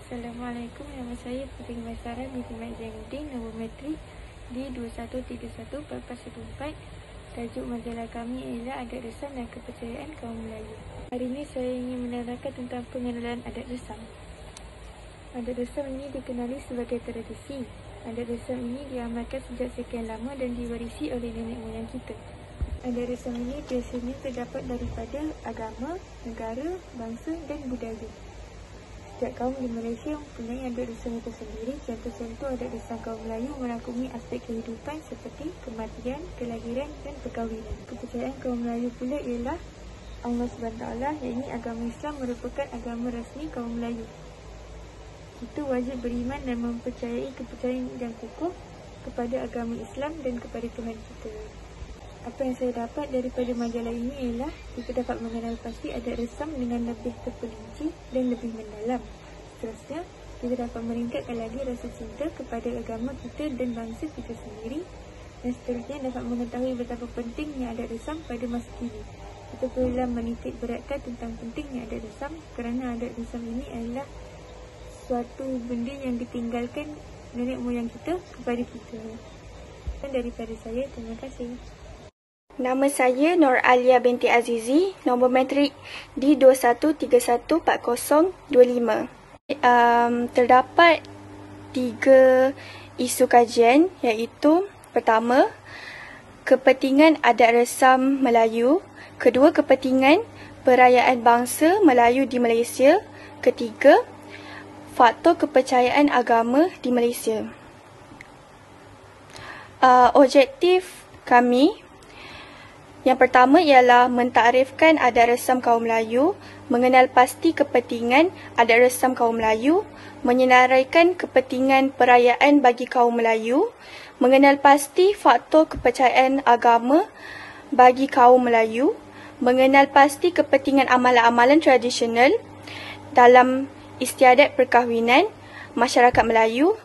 Assalamualaikum, nama saya Putri Masara binti Mat Zainuddin, nombor matrik D21314414. Tajuk majalah kami ialah Adat Resam dan Kepercayaan Kaum Melayu. Hari ini saya ingin menerangkan tentang pengenalan adat resam. Adat resam ini dikenali sebagai tradisi. Adat resam ini diamalkan sejak sekian lama dan diwarisi oleh nenek moyang kita. Adat resam ini biasanya terdapat daripada agama, negara, bangsa dan budaya. Setiap kaum di Malaysia mempunyai adat resam itu sendiri. Contoh-contoh adat resam kaum Melayu merangkumi aspek kehidupan seperti kematian, kelahiran dan perkahwinan. Kepercayaan kaum Melayu pula ialah Allah SWT, iaitu agama Islam merupakan agama rasmi kaum Melayu. Kita wajib beriman dan mempercayai kepercayaan yang kukuh kepada agama Islam dan kepada Tuhan kita. Apa yang saya dapat daripada majalah ini ialah kita dapat mengenal pasti adat resam dengan lebih terperinci dan lebih mendalam. Seterusnya, kita dapat meningkatkan lagi rasa cinta kepada agama kita dan bangsa kita sendiri. Dan seterusnya dapat mengetahui betapa pentingnya adat resam pada masa kini. Kita perlulah menitik beratkan tentang pentingnya adat resam kerana adat resam ini adalah suatu benda yang ditinggalkan nenek moyang kita kepada kita. Dan daripada saya, terima kasih. Nama saya Nur Alia binti Azizi, nombor matrik D21314025. Terdapat 3 isu kajian, iaitu pertama, kepentingan adat resam Melayu; kedua, kepentingan perayaan bangsa Melayu di Malaysia; ketiga, faktor kepercayaan agama di Malaysia. Objektif kami yang pertama ialah mentakrifkan adat resam kaum Melayu, mengenal pasti kepentingan adat resam kaum Melayu, menyenaraikan kepentingan perayaan bagi kaum Melayu, mengenal pasti faktor kepercayaan agama bagi kaum Melayu, mengenal pasti kepentingan amalan-amalan tradisional dalam istiadat perkahwinan masyarakat Melayu.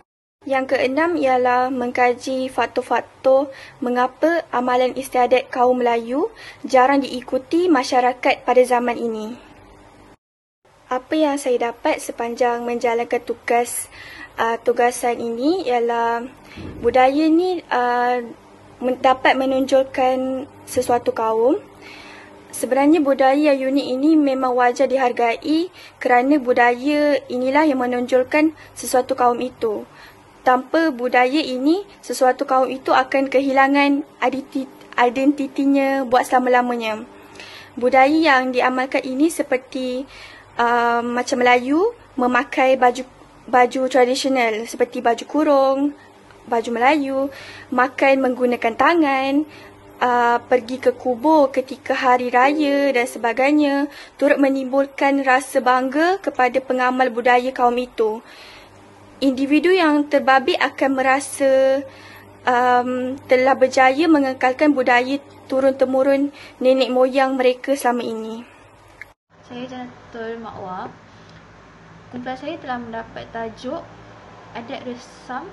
Yang keenam ialah mengkaji faktor-faktor mengapa amalan istiadat kaum Melayu jarang diikuti masyarakat pada zaman ini. Apa yang saya dapat sepanjang menjalankan tugasan ini ialah budaya ni dapat menonjolkan sesuatu kaum. Sebenarnya budaya yang unik ini memang wajar dihargai kerana budaya inilah yang menonjolkan sesuatu kaum itu. Tanpa budaya ini, sesuatu kaum itu akan kehilangan identitinya buat selama-lamanya. Budaya yang diamalkan ini seperti macam Melayu memakai baju tradisional seperti baju kurung, baju Melayu, makan menggunakan tangan, pergi ke kubur ketika hari raya dan sebagainya, turut menimbulkan rasa bangga kepada pengamal budaya kaum itu. Individu yang terbabit akan merasa telah berjaya mengekalkan budaya turun-temurun nenek moyang mereka selama ini. Saya Janatul Ma'wa. Kumpulan saya telah mendapat tajuk Adat Resam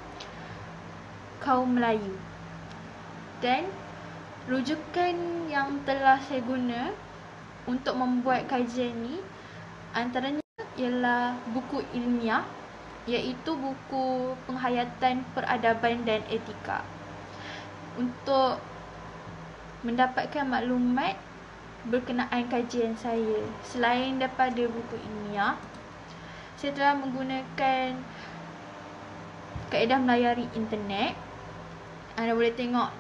Kaum Melayu. Dan rujukan yang telah saya guna untuk membuat kajian ini antaranya ialah buku ilmiah, iaitu buku Penghayatan Peradaban dan Etika. Untuk mendapatkan maklumat berkenaan kajian saya, selain daripada buku ilmiah, saya telah menggunakan kaedah melayari internet. Anda boleh tengok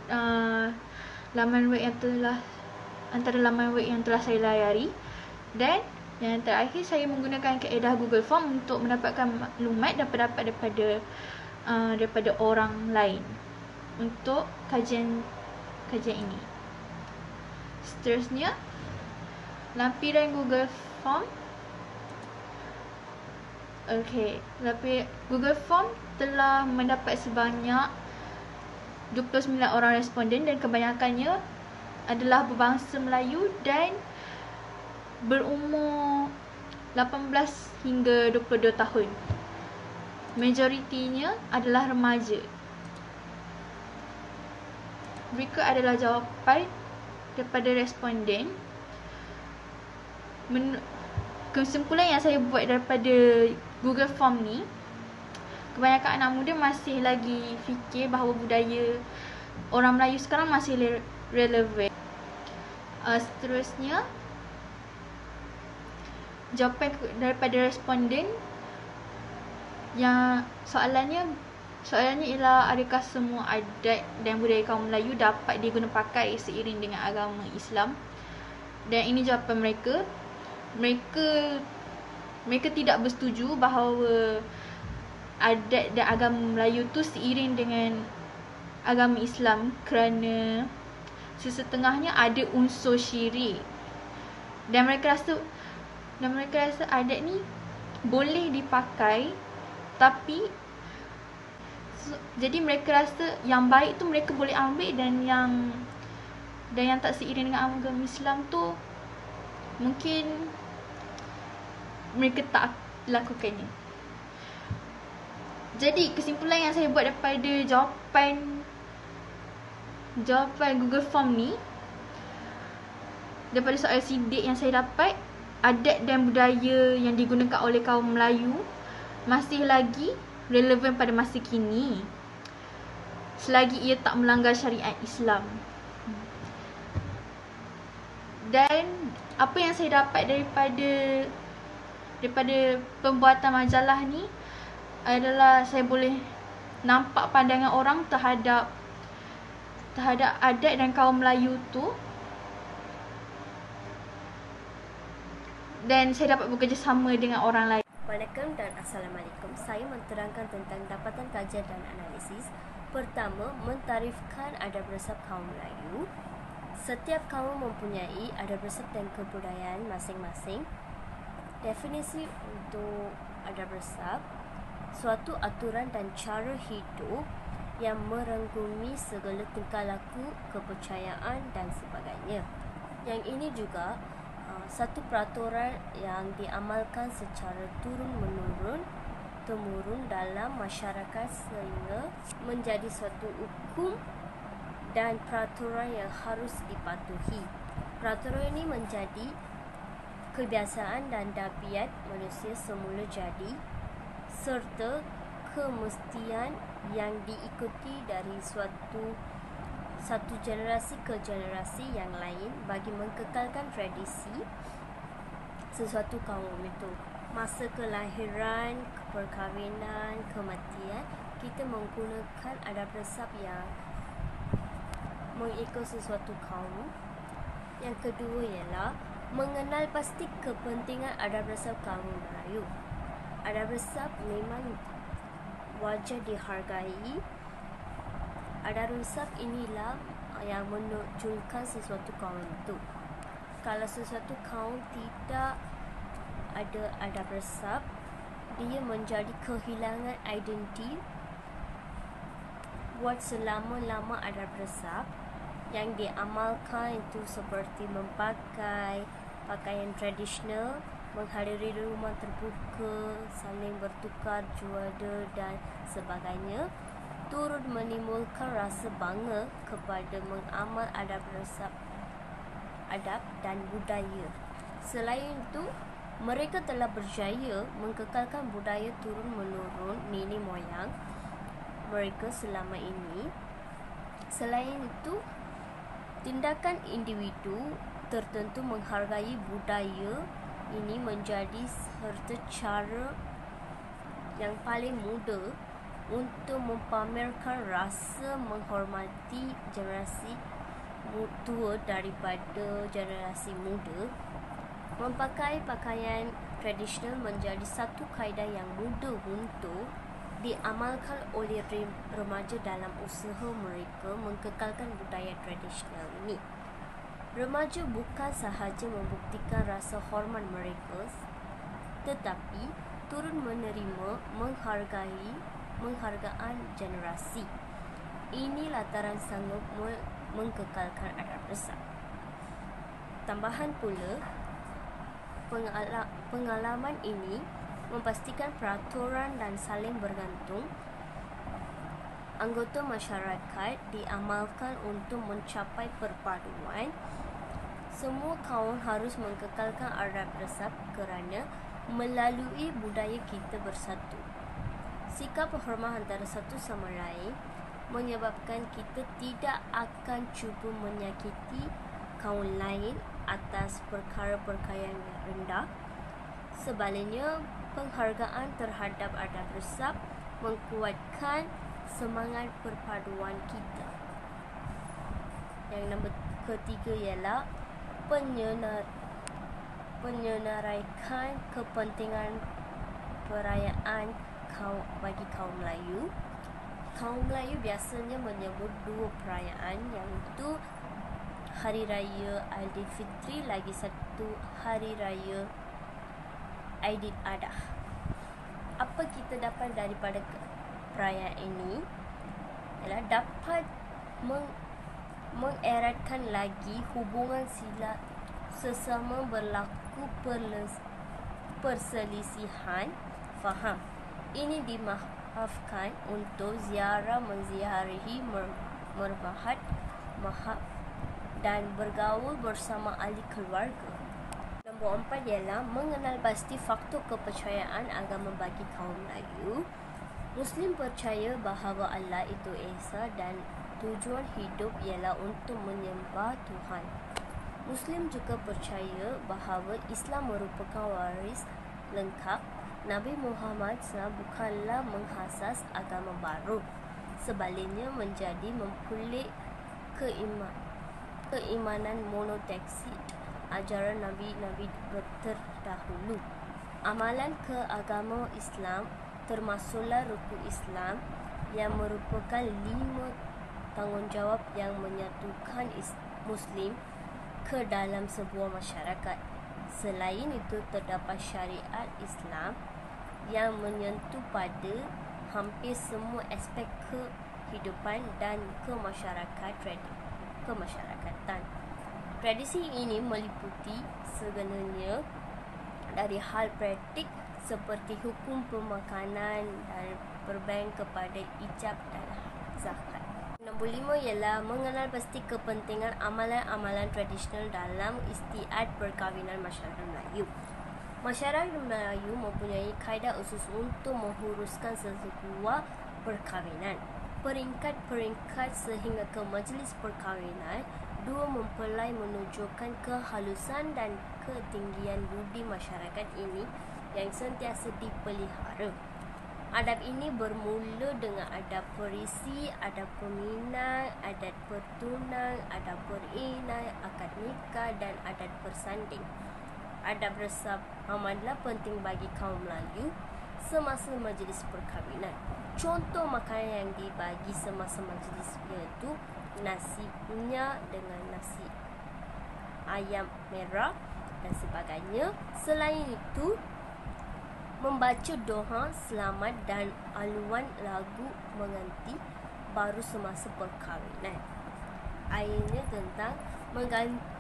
laman web yang antara laman web yang telah saya layari. Dan yang terakhir, saya menggunakan kaedah Google Form untuk mendapatkan maklumat dan pendapat daripada orang lain untuk kajian ini. Seterusnya, lampiran Google Form. Google Form telah mendapat sebanyak 29 orang responden dan kebanyakannya adalah berbangsa Melayu dan berumur 18 hingga 22 tahun. Majoritinya adalah remaja. Berikut adalah jawapan daripada responden. kesimpulan yang saya buat daripada Google Form ni, kebanyakan anak muda masih lagi fikir bahawa budaya orang Melayu sekarang masih relevan. Seterusnya, jawapan daripada responden yang soalannya ialah adakah semua adat dan budaya kaum Melayu dapat diguna pakai seiring dengan agama Islam? Dan ini jawapan mereka. Mereka tidak bersetuju bahawa adat dan agama Melayu tu seiring dengan agama Islam kerana sesetengahnya ada unsur syirik. Dan mereka rasa adat ni boleh dipakai, tapi jadi mereka rasa yang baik tu mereka boleh ambil, dan yang tak seiring dengan agama Islam tu mungkin mereka tak lakukannya. Jadi kesimpulan yang saya buat daripada jawapan Google Form ni, daripada soal sidik yang saya dapat, adat dan budaya yang digunakan oleh kaum Melayu masih lagi relevan pada masa kini selagi ia tak melanggar syariat Islam. Dan apa yang saya dapat daripada pembuatan majalah ni adalah saya boleh nampak pandangan orang terhadap adat dan kaum Melayu tu, dan saya dapat bekerjasama dengan orang lain. Waalaikumsalam dan Assalamualaikum. Saya menerangkan tentang dapatan kajian dan analisis. Pertama, mentarifkan adab resap kaum Melayu. Setiap kaum mempunyai adab resap dan kebudayaan masing-masing. Definisi untuk adab resap: suatu aturan dan cara hidup yang merangkumi segala tingkah laku, kepercayaan dan sebagainya. Yang ini juga satu peraturan yang diamalkan secara turun-menurun temurun dalam masyarakat sehingga menjadi suatu hukum dan peraturan yang harus dipatuhi. Peraturan ini menjadi kebiasaan dan tabiat manusia semula jadi, serta kemestian yang diikuti dari satu generasi ke generasi yang lain bagi mengekalkan tradisi sesuatu kaum itu. Masa kelahiran, perkahwinan, kematian, kita menggunakan adab resap yang mengikut sesuatu kaum. Yang kedua ialah mengenal pasti kepentingan adab resap kaum Melayu. Adab resap memang wajar dihargai. Adab resap inilah yang menunjukkan sesuatu kaum itu. Kalau sesuatu kaum tidak ada adab resap, dia menjadi kehilangan identiti. Buat selama-lama adab resap yang diamalkan itu seperti memakai pakaian tradisional, menghadiri rumah terbuka, saling bertukar juada dan sebagainya, turut menimbulkan rasa bangga kepada mengamal adab resap, adab dan budaya. Selain itu, mereka telah berjaya mengekalkan budaya turun-menurun nenek moyang mereka selama ini. Selain itu, tindakan individu tertentu menghargai budaya ini menjadi serta cara yang paling mudah untuk mempamerkan rasa menghormati generasi tua daripada generasi muda. Memakai pakaian tradisional menjadi satu kaedah yang mudah untuk diamalkan oleh remaja dalam usaha mereka mengekalkan budaya tradisional ini. Remaja bukan sahaja membuktikan rasa hormat mereka, tetapi turut menerima menghargaan generasi. Ini lantaran sanggup mengekalkan adab resap. Tambahan pula, pengalaman ini memastikan peraturan dan saling bergantung anggota masyarakat diamalkan untuk mencapai perpaduan semua kaum harus mengekalkan adab resap kerana melalui budaya kita bersatu. Sikap hormat antara satu sama lain menyebabkan kita tidak akan cuba menyakiti kaum lain atas perkara-perkara yang rendah. Sebaliknya, penghargaan terhadap adab resap menguatkan semangat perpaduan kita. Yang nombor ketiga ialah penyenaraikan kepentingan perayaan bagi kaum Melayu. Kaum Melayu biasanya menyebut dua perayaan, iaitu Hari Raya Aidilfitri lagi satu Hari Raya Aidiladha. Apa kita dapat daripada perayaan ini ialah dapat mengeratkan lagi hubungan sila sesama berlaku perselisihan faham. Ini dimaafkan untuk menziarahi merbahat mahab dan bergaul bersama ahli keluarga. Nombor 4 ialah mengenal pasti faktor kepercayaan agama bagi kaum Melayu. Muslim percaya bahawa Allah itu Esa dan tujuan hidup ialah untuk menyembah Tuhan. Muslim juga percaya bahawa Islam merupakan waris lengkap. Nabi Muhammad SAW bukanlah menghasas agama baru. Sebaliknya menjadi mempulik keimanan monoteksi ajaran Nabi-Nabi terdahulu. Amalan keagama Islam termasuklah rukun Islam yang merupakan 5 tanggungjawab yang menyatukan Muslim ke dalam sebuah masyarakat. Selain itu, terdapat syariat Islam yang menyentuh pada hampir semua aspek kehidupan dan kemasyarakatan. Tradisi ini meliputi segalanya dari hal praktik seperti hukum pemakanan dan berbank kepada ijab dan zakat. Nombor 5 ialah mengenal pasti kepentingan amalan-amalan tradisional dalam istiadat perkahwinan masyarakat Melayu. Masyarakat Melayu mempunyai kaedah khusus untuk menguruskan sebuah perkahwinan. Peringkat-peringkat sehingga ke majlis perkahwinan. 2. Mempelai menunjukkan kehalusan dan ketinggian budi masyarakat ini yang sentiasa dipelihara. Adab ini bermula dengan adab perisi, adab peminang, adat pertunang, adab berinai, akad nikah dan adat bersanding. Adab resap amatlah penting bagi kaum Melayu semasa majlis perkahwinan. Contoh makanan yang dibagi semasa majlis iaitu nasi minyak dengan nasi ayam merah dan sebagainya. Selain itu, membaca doa selamat dan aluan lagu menganti baru semasa perkahwinan. Akhirnya tentang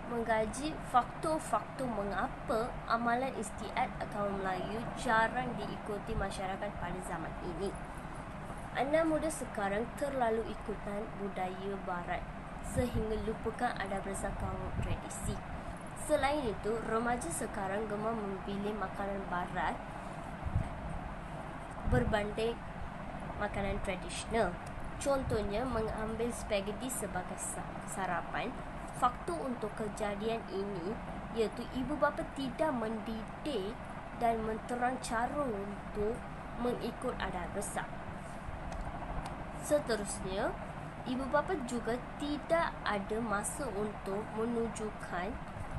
mengkaji faktor-faktor mengapa amalan istiadat kaum Melayu jarang diikuti masyarakat pada zaman ini. Anak muda sekarang terlalu ikutan budaya barat sehingga lupakan adab resap kaum tradisi. Selain itu, remaja sekarang gemar memilih makanan barat berbanding makanan tradisional. Contohnya, mengambil spaghetti sebagai sarapan. Faktor untuk kejadian ini iaitu ibu bapa tidak mendidik dan menterang cara untuk mengikut adab resap. Seterusnya, ibu bapa juga tidak ada masa untuk menunjukkan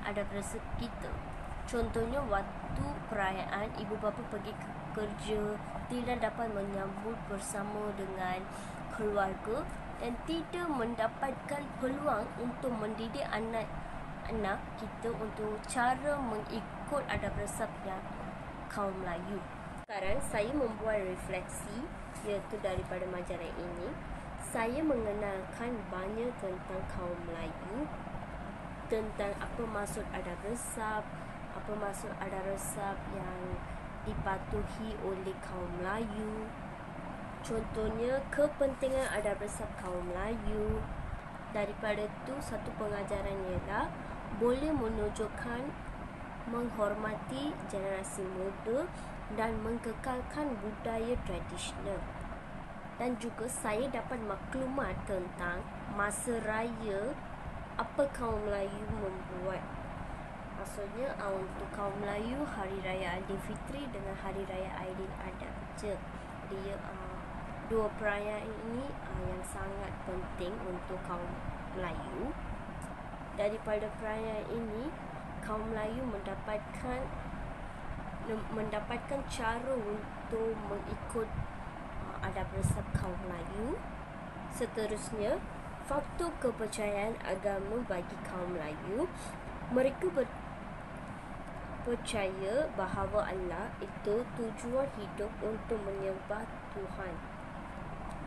adab resap kita. Contohnya, waktu perayaan ibu bapa pergi kerja, tidak dapat menyambut bersama dengan keluarga dan tidak mendapatkan peluang untuk mendidik anak-anak kita untuk cara mengikut adab resap yang kaum Melayu. Sekarang saya membuat refleksi iaitu daripada majalah ini. Saya mengenalkan banyak tentang kaum Melayu, tentang apa maksud adab resap, apa maksud adab resap yang dipatuhi oleh kaum Melayu. Contohnya, kepentingan adab resap kaum Melayu. Daripada itu, satu pengajaran ialah boleh menunjukkan menghormati generasi muda dan mengekalkan budaya tradisional. Dan juga saya dapat maklumat tentang masa raya apa kaum Melayu membuat. Maksudnya untuk kaum Melayu, Hari Raya Aidilfitri dengan Hari Raya Aidiladha je. Dia dua perayaan ini yang sangat penting untuk kaum Melayu. Daripada perayaan ini, kaum Melayu mendapatkan cara untuk mengikut adab resep kaum Melayu. Seterusnya, faktor kepercayaan agama bagi kaum Melayu. Mereka percaya bahawa Allah itu tujuan hidup untuk menyembah Tuhan.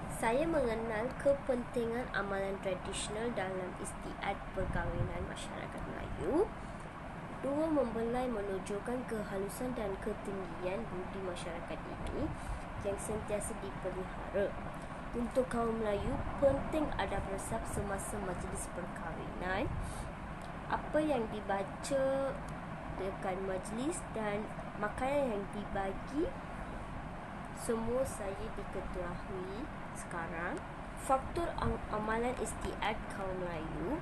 Saya mengenal kepentingan amalan tradisional dalam istiadat perkahwinan masyarakat Melayu. Dua mempelai menunjukkan kehalusan dan ketinggian budi masyarakat ini yang sentiasa dipelihara. Untuk kaum Melayu, penting adab resep semasa majlis perkahwinan. Apa yang dibaca dekat majlis dan makanan yang dibagi, semua saya diketahui sekarang. Faktor amalan istiadat kaum Melayu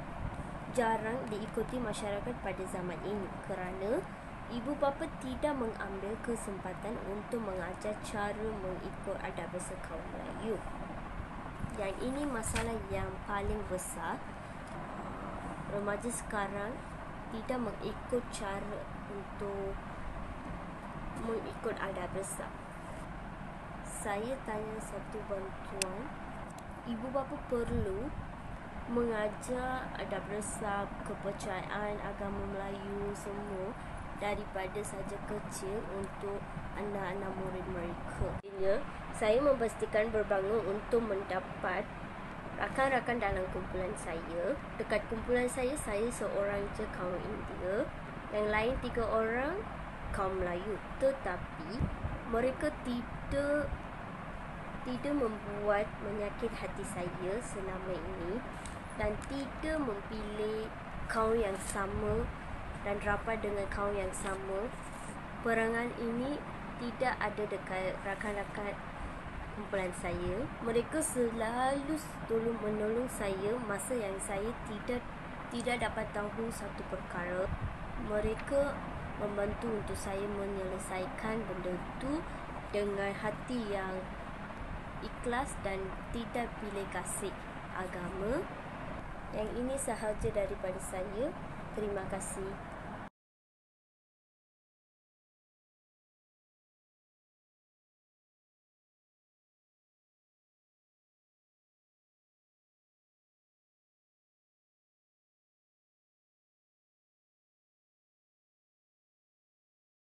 jarang diikuti masyarakat pada zaman ini kerana ibu bapa tidak mengambil kesempatan untuk mengajar cara mengikut adab resep kaum Melayu. Yang ini masalah yang paling besar. Remaja sekarang tidak mengikut cara untuk mengikut adab resep. Saya tanya satu bantuan. Ibu bapa perlu mengajar adab resep, kepercayaan agama Melayu semua daripada saja kecil untuk anak-anak murid mereka. Saya memastikan berbangun untuk mendapat rakan-rakan dalam kumpulan saya. Dekat kumpulan saya seorang je kaum India, yang lain 3 orang kaum Melayu. Tetapi mereka tidak membuat menyakit hati saya selama ini dan tidak memilih kaum yang sama dan rapat dengan kaum yang sama. Perangan ini tidak ada dekat rakan-rakan kumpulan saya. Mereka selalu tolong menolong saya masa yang saya tidak dapat tahu satu perkara. Mereka membantu untuk saya menyelesaikan benda itu dengan hati yang ikhlas dan tidak pilih kasih agama. Yang ini sahaja daripada saya. Terima kasih.